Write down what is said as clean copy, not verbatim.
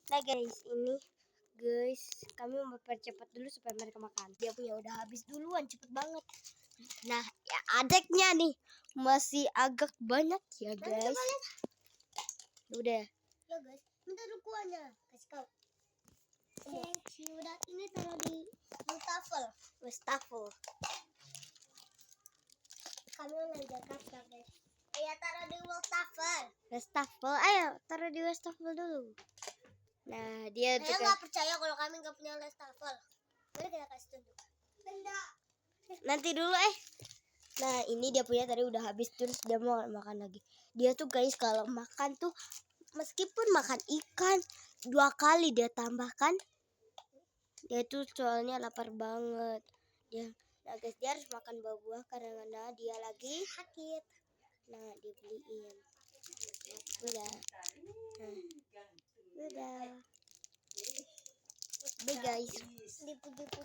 Nah guys, ini kami mempercepat dulu supaya mereka makan. Dia punya udah habis duluan, cepet banget. Nah, ya adeknya nih masih agak banyak ya guys. Udah. Ya guys, minta dukungannya. Kasih kau. Thank you. Udah ini taruh di wastafel. Kami lagi Jakarta guys. Iya taruh di Wastafel, ayo taruh di wastafel dulu. Nah, dia Saya nggak percaya kalau kami nggak punya wastafel. Mari kita kasih tunjuk. Benda. Nanti dulu Nah, ini dia punya tadi udah habis terus dia mau makan lagi. Dia tuh guys kalau makan tuh meskipun makan ikan 2 kali dia tambahkan. Dia tuh soalnya lapar banget. Nah guys, dia harus makan buah-buah karena dia lagi Sakit. Nah, dibeliin. Udah. Udah. Bye guys. Dipuji-puji.